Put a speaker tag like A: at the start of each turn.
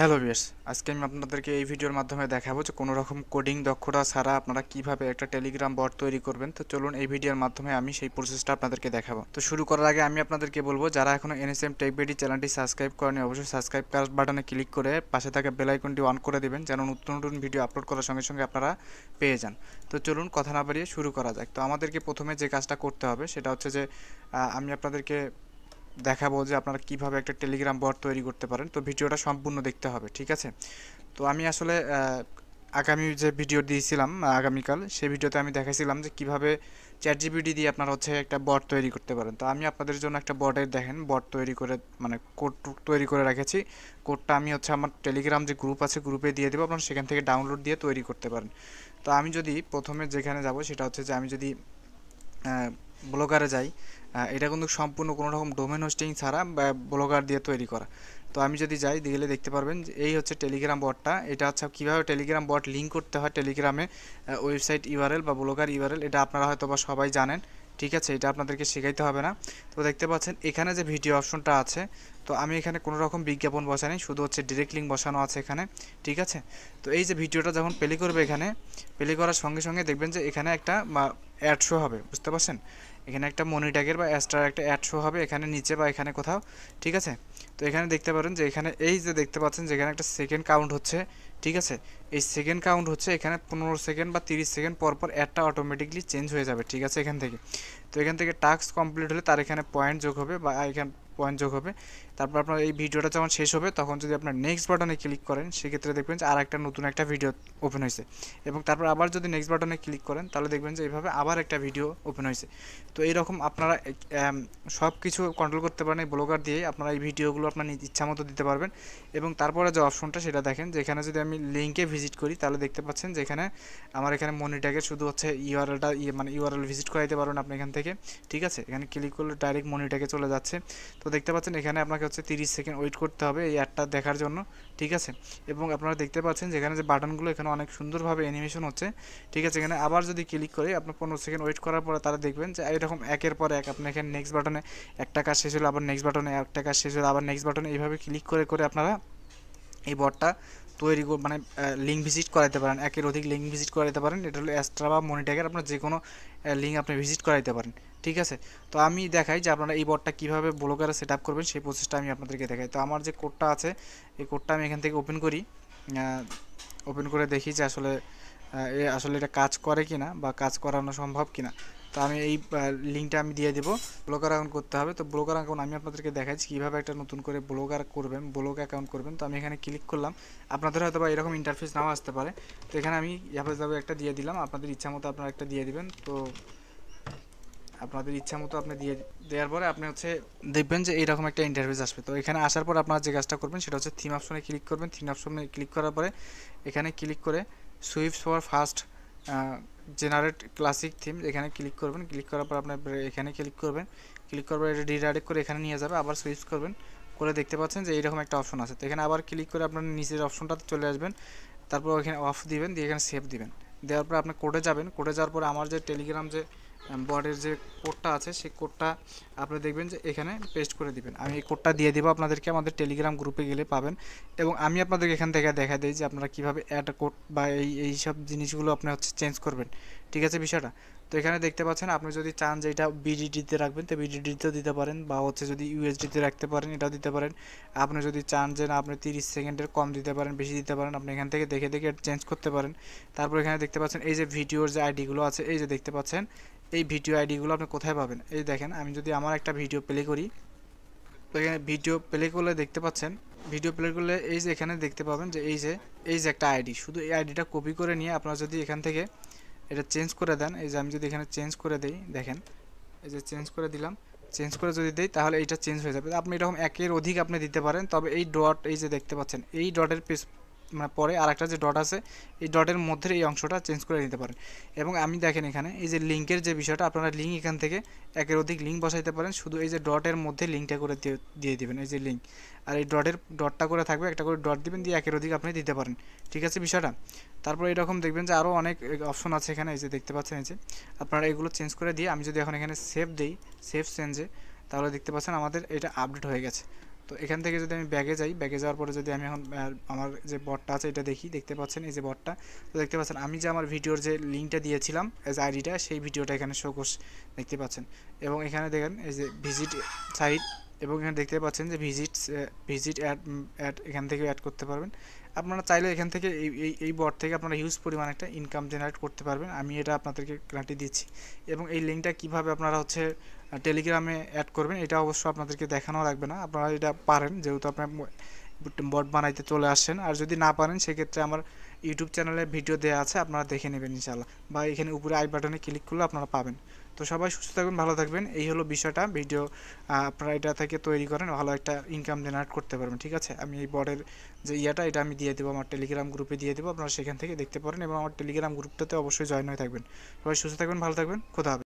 A: Hello viewers, আজকে আমি আপনাদেরকে এই ভিডিওর মাধ্যমে দেখাবো যে কোনো রকম কোডিং দক্ষতা ছাড়া আপনারা কিভাবে একটা টেলিগ্রাম বট তৈরি করবেন। তো চলুন এই ভিডিওর মাধ্যমে আমি সেই প্রসেসটা আপনাদেরকে দেখাবো। তো শুরু করার আগে আমি আপনাদেরকে বলবো, যারা এখনো এনএসএম টেকবিডি চ্যানেলটি সাবস্ক্রাইব করেনি অবশ্যই সাবস্ক্রাইব বাটনে ক্লিক করে পাশে থাকা বেল আইকনটি অন করে দিবেন, যেন নতুন নতুন ভিডিও আপলোড করার সঙ্গে সঙ্গে আপনারা পেয়ে যান। তো চলুন কথা না বাড়িয়ে শুরু করা যাক। তো আমাদেরকে প্রথমে যে কাজটা করতে হবে সেটা হচ্ছে যে আমি আপনাদেরকে দেখাবো যে আপনারা কিভাবে একটা টেলিগ্রাম বট তৈরি করতে পারেন। তো ভিডিওটা সম্পূর্ণ দেখতে হবে, ঠিক আছে? তো আমি আসলে আগামী যে ভিডিও দিয়েছিলাম আগামীকাল, সেই ভিডিওতে আমি দেখাইছিলাম যে কিভাবে চ্যাট জিপিটি দিয়ে আপনারা হচ্ছে একটা বট তৈরি করতে পারেন। তো আমি আপনাদের জন্য একটা বটের দেখেন বট তৈরি করে মানে কোড তৈরি করে রেখেছি। কোডটা আমি হচ্ছে আমার টেলিগ্রাম যে গ্রুপ আছে গ্রুপে দিয়ে দেবো, আপনারা সেখান থেকে ডাউনলোড দিয়ে তৈরি করতে পারেন। তো আমি যদি প্রথমে যেখানে যাব সেটা হচ্ছে যে আমি যদি ব্লগারে যাই, এটা কিন্তু সম্পূর্ণ কোনো রকম ডোমেন হোস্টিং ছাড়া ব্লগার দিয়ে তৈরি করা। তো আমি যদি যাই গেলে দেখতে পারবেন যে এই হচ্ছে টেলিগ্রাম বটটা। এটা হচ্ছে কীভাবে টেলিগ্রাম বট লিঙ্ক করতে হয় টেলিগ্রামে ওয়েবসাইট ইউআরএল বা ব্লগার ইউআরএল, এটা আপনারা হয়তো বা সবাই জানেন, ঠিক আছে? এটা আপনাদেরকে শেখাইতে হবে না। তো দেখতে পাচ্ছেন এখানে যে ভিডিও অপশনটা আছে, তো আমি এখানে কোনো রকম বিজ্ঞাপন বসাইনি, শুধু হচ্ছে ডিরেক্ট লিঙ্ক বসানো আছে এখানে, ঠিক আছে? তো এই যে ভিডিওটা যখন প্লে করবে, এখানে প্লে করার সঙ্গে সঙ্গে দেখবেন যে এখানে একটা অ্যাড শো হবে, বুঝতে পারছেন? এখানে একটা মনি ট্যাগের বা এক্সট্রা একটা অ্যাড শো হবে এখানে নিচে বা এখানে কোথাও, ঠিক আছে? তো এখানে দেখতে পারেন যে এখানে এই যে দেখতে পাচ্ছেন যে এখানে একটা সেকেন্ড কাউন্ট হচ্ছে, ঠিক আছে? এই সেকেন্ড কাউন্ট হচ্ছে এখানে 15 সেকেন্ড বা 30 সেকেন্ড পর পর অ্যাডটা অটোমেটিকলি চেঞ্জ হয়ে যাবে, ঠিক আছে? এখান থেকে, তো এখান থেকে টাস্ক কমপ্লিট হলে তার এখানে পয়েন্ট যোগ হবে বা এখানে পয়েন্ট যোগ হবে। তারপর আপনার এই ভিডিওটা যখন শেষ হবে তখন যদি আপনার নেক্সট বাটনে ক্লিক করেন, সেক্ষেত্রে দেখবেন যে আর একটা নতুন একটা ভিডিও ওপেন হয়েছে, এবং তারপর আবার যদি নেক্সট বাটনে ক্লিক করেন তাহলে দেখবেন যে এইভাবে আবার একটা ভিডিও ওপেন হয়েছে। তো এইরকম আপনারা সব কিছু কন্ট্রোল করতে পারেন এই ব্লগার দিয়েই। আপনারা এই ভিডিওগুলো আপনার নিজ ইচ্ছা মতো দিতে পারবেন। এবং তারপরে যে অপশনটা সেটা দেখেন, যে এখানে যদি আমি লিঙ্কে ভিজিট করি তাহলে দেখতে পাচ্ছেন যে এখানে আমার এখানে মনি ট্যাগের শুধু হচ্ছে ইউআরএলটা মানে ইউআরএল ভিজিট করাইতে পারবেন আপনি এখান থেকে, ঠিক আছে? এখানে ক্লিক করলে ডাইরেক্ট মনি ট্যাগে চলে যাচ্ছে। তো দেখতে পাচ্ছেন এখানে আপনাকে হচ্ছে 30 সেকেন্ড ওয়েট করতে হবে এই অ্যাডটা দেখার জন্য, ঠিক আছে? এবং আপনারা দেখতে পাচ্ছেন যেখানে যে বাটনগুলো এখানে অনেক সুন্দরভাবে অ্যানিমেশন হচ্ছে, ঠিক আছে? এখানে আবার যদি ক্লিক করি আপনার 15 সেকেন্ড ওয়েট করার পরে তারা দেখবেন যে এরকম একের পর এক আপনি এখানে নেক্সট বাটনে একটা কাজ শেষ হলো, আবার নেক্সট বাটনে একটা কাজ শেষ হলো, আবার নেক্সট বাটনে এইভাবে ক্লিক করে করে আপনারা এই বটটা তৈরি মানে লিঙ্ক ভিজিট করাইতে পারেন, একের অধিক লিঙ্ক ভিজিট করাইতে পারেন। এটা হলো এক্সট্রা বা মনি ট্যাগের আপনার যে কোনো লিঙ্ক আপনি ভিজিট করাইতে পারেন, ঠিক আছে? তো আমি দেখাই যে আপনারা এই বটটা কীভাবে ব্লগারে সেট আপ করবেন, সেই প্রসেসটা আমি আপনাদেরকে দেখাই। তো আমার যে কোডটা আছে এই কোডটা আমি এখান থেকে ওপেন করি, ওপেন করে দেখি যে আসলে আসলে এটা কাজ করে কিনা বা কাজ করানো সম্ভব কিনা। তো আমি এই লিঙ্কটা আমি দিয়ে দেবো। ব্লগার অ্যাকাউন্ট করতে হবে। তো ব্লগার অ্যাকাউন্ট আমি আপনাদেরকে দেখাচ্ছি কীভাবে একটা নতুন করে ব্লগার করবেন, ব্লগ অ্যাকাউন্ট করবেন। তো আমি এখানে ক্লিক করলাম, আপনাদের হয়তো বা এরকম ইন্টারফেস নাও আসতে পারে। তো এখানে আমি যাবে একটা দিয়ে দিলাম, আপনাদের ইচ্ছা মতো আপনারা একটা দিয়ে দিবেন। তো আপনাদের ইচ্ছা মতো আপনি দিয়ে দেওয়ার পরে আপনি হচ্ছে দেখবেন যে এইরকম একটা ইন্টারফেস আসবে। তো এখানে আসার পর আপনারা যে কাজটা করবেন সেটা হচ্ছে থিম অপশনে ক্লিক করবেন। থিম অপশনে ক্লিক করার পরে এখানে ক্লিক করে Swift for fast generate classic theme এখানে ক্লিক করবেন। ক্লিক করার পর আপনার এখানে ক্লিক করবেন, ক্লিক করার পর এটা রিডাইরেক্ট করে এখানে নিয়ে যাবে। আবার সুইচ করবেন করে দেখতে পাচ্ছেন যে এইরকম একটা অপশন আছে। তো এখানে আবার ক্লিক করে আপনার নিচের অপশনটাতে চলে আসবেন, তারপর এখানে অফ দিবেন, দিয়ে এখানে সেভ দিবেন। দেওয়ার পর আপনি কোডে যাবেন, কোডে যাওয়ার পরে আমার যে টেলিগ্রাম যে বটের যে কোডটা আছে সেই কোডটা আপনি দেখবেন যে এখানে পেস্ট করে দিবেন। আমি এই কোডটা দিয়ে দেবো আপনাদেরকে, আমাদের টেলিগ্রাম গ্রুপে গেলে পাবেন। এবং আমি আপনাদেরকে এখান থেকে দেখা দিই যে আপনারা কীভাবে অ্যাড কোড বা এই সব জিনিসগুলো আপনি হচ্ছে চেঞ্জ করবেন, ঠিক আছে বিষয়টা? তো এখানে দেখতে পাচ্ছেন আপনি যদি চান যে এটা বিডিডিতে রাখবেন তো বিডিডিতেও দিতে পারেন, বা হচ্ছে যদি ইউএসডিতে রাখতে পারেন এটাও দিতে পারেন। আপনি যদি চান যে না আপনি 30 সেকেন্ডের কম দিতে পারেন, বেশি দিতে পারেন, আপনি এখান থেকে দেখে দেখে চেঞ্জ করতে পারেন। তারপর এখানে দেখতে পাচ্ছেন এই যে ভিডিওর যে আইডিগুলো আছে, এই যে দেখতে পাচ্ছেন এই ভিডিও আইডিগুলো আপনি কোথায় পাবেন। এই দেখেন আমি যদি আমার একটা ভিডিও প্লে করি, তো এখানে ভিডিও প্লে করলে দেখতে পাচ্ছেন, ভিডিও প্লে করলে এই যে এখানে দেখতে পাবেন যে এই যে একটা আইডি, শুধু এই আইডিটা কপি করে নিয়ে আপনারা যদি এখান থেকে এটা চেঞ্জ করে দেন, এই যে আমি যদি এখানে চেঞ্জ করে দেই, দেখেন এই যে চেঞ্জ করে দিলাম, চেঞ্জ করে যদি দেই তাহলে এইটা চেঞ্জ হয়ে যাবে। আপনি এরকম একের অধিক আপনি দিতে পারেন, তবে এই ডট এই যে দেখতে পাচ্ছেন এই ডটের মানে পরে আর একটা যে ডট আছে এই ডটের মধ্যে এই অংশটা চেঞ্জ করে নিতে পারেন। এবং আমি দেখেন এখানে এই যে লিঙ্কের যে বিষয়টা, আপনারা লিঙ্ক এখান থেকে একের অধিক লিঙ্ক বসাইতে পারেন, শুধু এই যে ডটের মধ্যে লিঙ্কটা করে দিয়ে দিবেন, এই যে লিঙ্ক, আর এই ডটটা করে থাকবে, একটা করে ডট দিবেন, দিয়ে একের অধিক আপনি দিতে পারেন, ঠিক আছে বিষয়টা? তারপর এরকম দেখবেন যে আরও অনেক অপশন আছে এখানে, এই যে দেখতে পাচ্ছেন এই যে আপনারা এগুলো চেঞ্জ করে দিয়ে আমি যদি এখন এখানে সেভ দিই, সেভ চেঞ্জে, তাহলে দেখতে পাচ্ছেন আমাদের এটা আপডেট হয়ে গেছে। তো এখান থেকে যদি আমি ব্যাগে যাই, ব্যাগে যাওয়ার পরে যদি আমি এখন আমার যে বটটা আছে এটা দেখি, দেখতে পাচ্ছেন এই যে বটটা। তো দেখতে পাচ্ছেন আমি যে আমার ভিডিওর যে লিঙ্কটা দিয়েছিলাম এজ আইডিটা, সেই ভিডিওটা এখানে শো করছে, দেখতে পাচ্ছেন। এবং এখানে দেখেন এই যে ভিজিট সাইট, এবং এখানে দেখতে পাচ্ছেন যে ভিজিট অ্যাড এখান থেকে অ্যাড করতে পারবেন। আপনারা চাইলে এখান থেকে এই বট থেকে আপনারা হিউজ পরিমাণ একটা ইনকাম জেনারেট করতে পারবেন, আমি এটা আপনাদেরকে গ্যারান্টি দিচ্ছি। এবং এই লিঙ্কটা কীভাবে আপনারা হচ্ছে টেলিগ্রামে অ্যাড করবেন এটা অবশ্য আপনাদেরকে দেখানো লাগবে না, আপনারা এটা পারেন যেহেতু আপনার বট বানাইতে চলে আসছেন। আর যদি না পারেন সেক্ষেত্রে আমার ইউটিউব চ্যানেলে ভিডিও দেওয়া আছে, আপনারা দেখে নেবেন ইনশাআল্লাহ, বা এখানে উপরে আই বাটনে ক্লিক করলে আপনারা পাবেন। তো সবাই সুস্থ থাকবেন, ভালো থাকবেন, এই হলো বিষয়টা। ভিডিও আপনারা এটা থেকে তৈরি করেন, ভালো একটা ইনকাম জেনারেট করতে পারবেন, ঠিক আছে। আমি এই বটের যে এটা আমি দিয়ে দেবো আমার টেলিগ্রাম গ্রুপে দিয়ে দেবো, আপনারা সেখান থেকে দেখতে পারেন এবং আমার টেলিগ্রাম গ্রুপটাতে অবশ্যই জয়েন হয়ে থাকবেন। সবাই সুস্থ থাকবেন, ভালো থাকবেন, খোদা হাফেজ।